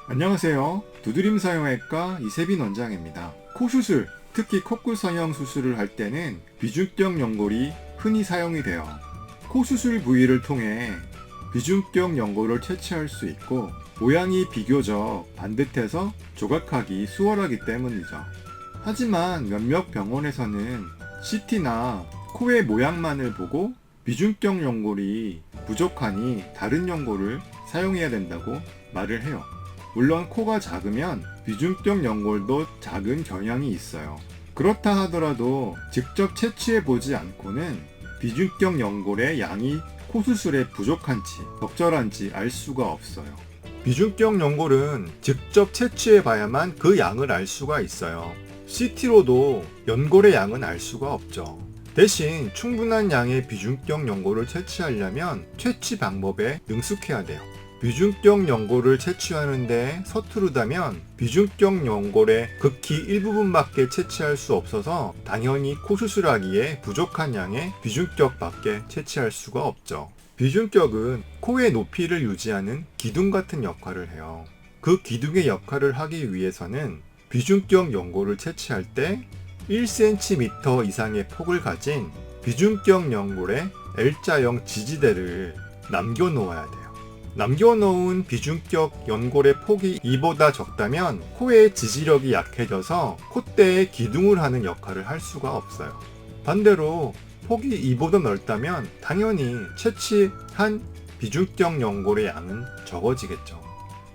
안녕하세요. 두드림 사용외과 이세빈 원장입니다. 코 수술, 특히 콧구 성형 수술을 할 때는 비중격 연골이 흔히 사용이 돼요. 코 수술 부위를 통해 비중격 연골을 채취할 수 있고 모양이 비교적 반듯해서 조각하기 수월하기 때문이죠. 하지만 몇몇 병원에서는 CT나 코의 모양만을 보고 비중격 연골이 부족하니 다른 연골을 사용해야 된다고 말을 해요. 물론 코가 작으면 비중격 연골도 작은 경향이 있어요. 그렇다 하더라도 직접 채취해 보지 않고는 비중격 연골의 양이 코 수술에 부족한지 적절한지 알 수가 없어요. 비중격 연골은 직접 채취해 봐야만 그 양을 알 수가 있어요. CT로도 연골의 양은 알 수가 없죠. 대신 충분한 양의 비중격 연골을 채취하려면 채취 방법에 능숙해야 돼요. 비중격 연골을 채취하는데 서투르다면 비중격 연골의 극히 일부분밖에 채취할 수 없어서 당연히 코 수술하기에 부족한 양의 비중격밖에 채취할 수가 없죠. 비중격은 코의 높이를 유지하는 기둥 같은 역할을 해요. 그 기둥의 역할을 하기 위해서는 비중격 연골을 채취할 때 1cm 이상의 폭을 가진 비중격 연골의 L자형 지지대를 남겨놓아야 돼요. 남겨놓은 비중격 연골의 폭이 이보다 적다면 코의 지지력이 약해져서 콧대에 기둥을 하는 역할을 할 수가 없어요. 반대로 폭이 이보다 넓다면 당연히 채취한 비중격 연골의 양은 적어지겠죠.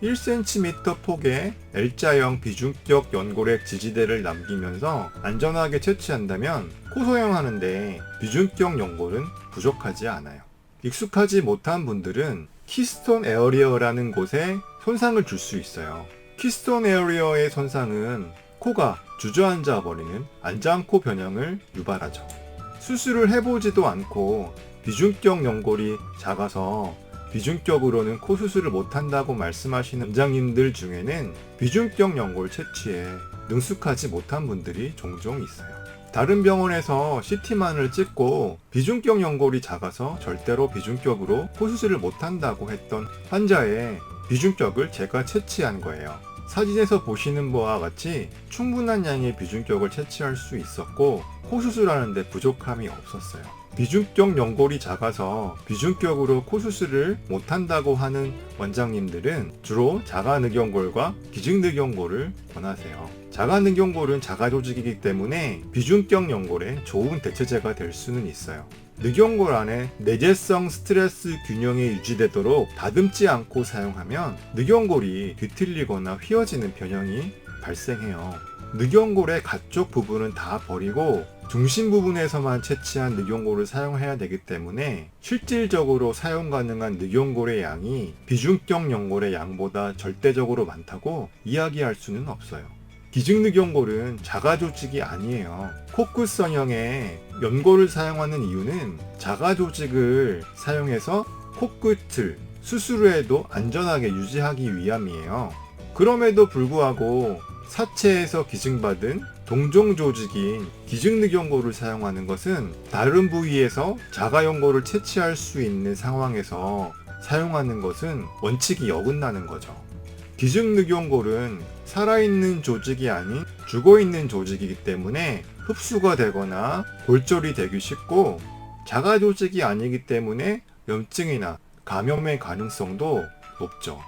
1cm 폭의 L자형 비중격 연골의 지지대를 남기면서 안전하게 채취한다면 코 소형하는데 비중격 연골은 부족하지 않아요. 익숙하지 못한 분들은 키스톤 에어리어라는 곳에 손상을 줄 수 있어요. 키스톤 에어리어의 손상은 코가 주저앉아 버리는 안장코 변형을 유발하죠. 수술을 해보지도 않고 비중격 연골이 작아서 비중격으로는 코 수술을 못한다고 말씀하시는 원장님들 중에는 비중격 연골 채취에 능숙하지 못한 분들이 종종 있어요. 다른 병원에서 CT만을 찍고 비중격 연골이 작아서 절대로 비중격으로 코 수술을 못한다고 했던 환자의 비중격을 제가 채취한 거예요. 사진에서 보시는 바와 같이 충분한 양의 비중격을 채취할 수 있었고 코 수술하는데 부족함이 없었어요. 비중격 연골이 작아서 비중격으로 코 수술을 못한다고 하는 원장님들은 주로 자가늑연골과 기증늑연골을 권하세요. 자가늑연골은 자가조직이기 때문에 비중격 연골에 좋은 대체제가 될 수는 있어요. 늑연골 안에 내재성 스트레스 균형이 유지되도록 다듬지 않고 사용하면 늑연골이 뒤틀리거나 휘어지는 변형이 발생해요. 늑연골의 가쪽 부분은 다 버리고 중심 부분에서만 채취한 늑연골을 사용해야 되기 때문에 실질적으로 사용 가능한 늑연골의 양이 비중격 연골의 양보다 절대적으로 많다고 이야기할 수는 없어요. 기증늑연골은 자가조직이 아니에요. 코끝 성형에 연골을 사용하는 이유는 자가조직을 사용해서 코끝을 수술 후에도 안전하게 유지하기 위함이에요. 그럼에도 불구하고 사체에서 기증받은 동종 조직인 기증늑연골을 사용하는 것은 다른 부위에서 자가연골을 채취할 수 있는 상황에서 사용하는 것은 원칙이 어긋나는 거죠. 기증늑연골은 살아있는 조직이 아닌 죽어있는 조직이기 때문에 흡수가 되거나 골절이 되기 쉽고 자가조직이 아니기 때문에 염증이나 감염의 가능성도 높죠.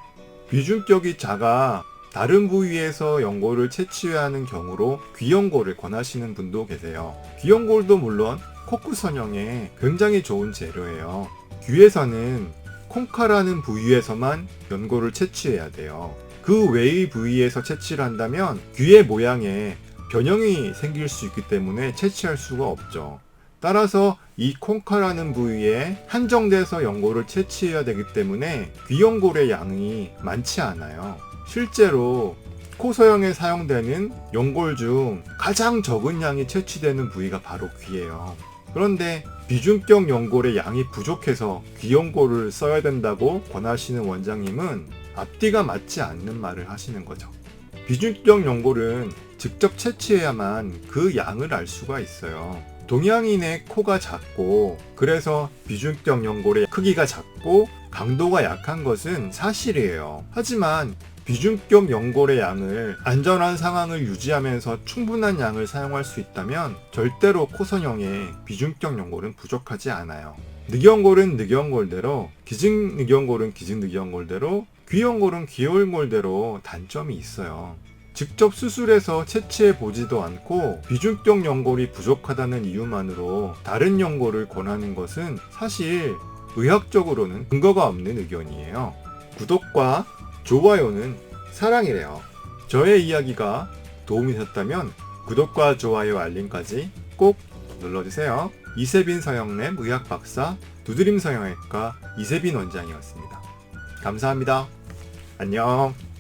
비중격이 작아 다른 부위에서 연골을 채취해야 하는 경우로 귀연골을 권하시는 분도 계세요. 귀연골도 물론 코끝 성형에 굉장히 좋은 재료예요. 귀에서는 콩카라는 부위에서만 연골을 채취해야 돼요. 그 외의 부위에서 채취를 한다면 귀의 모양에 변형이 생길 수 있기 때문에 채취할 수가 없죠. 따라서 이 콩카라는 부위에 한정돼서 연골을 채취해야 되기 때문에 귀연골의 양이 많지 않아요. 실제로 코 소형에 사용되는 연골 중 가장 적은 양이 채취되는 부위가 바로 귀예요. 그런데 비중격 연골의 양이 부족해서 귀연골을 써야 된다고 권하시는 원장님은 앞뒤가 맞지 않는 말을 하시는 거죠. 비중격 연골은 직접 채취해야만 그 양을 알 수가 있어요. 동양인의 코가 작고 그래서 비중격 연골의 크기가 작고 강도가 약한 것은 사실이에요. 하지만 비중격 연골의 양을 안전한 상황을 유지하면서 충분한 양을 사용할 수 있다면 절대로 코선형의 비중격 연골은 부족하지 않아요. 늑연골은 늑연골대로, 기증늑연골은 기증늑연골대로, 귀연골은 귀연골대로 단점이 있어요. 직접 수술해서 채취해 보지도 않고 비중격 연골이 부족하다는 이유만으로 다른 연골을 권하는 것은 사실 의학적으로는 근거가 없는 의견이에요. 구독과 좋아요는 사랑이래요. 저의 이야기가 도움이 되셨다면 구독과 좋아요 알림까지 꼭 눌러주세요. 이세빈 성형랩 의학박사 두드림 성형외과 이세빈 원장이었습니다. 감사합니다. 안녕.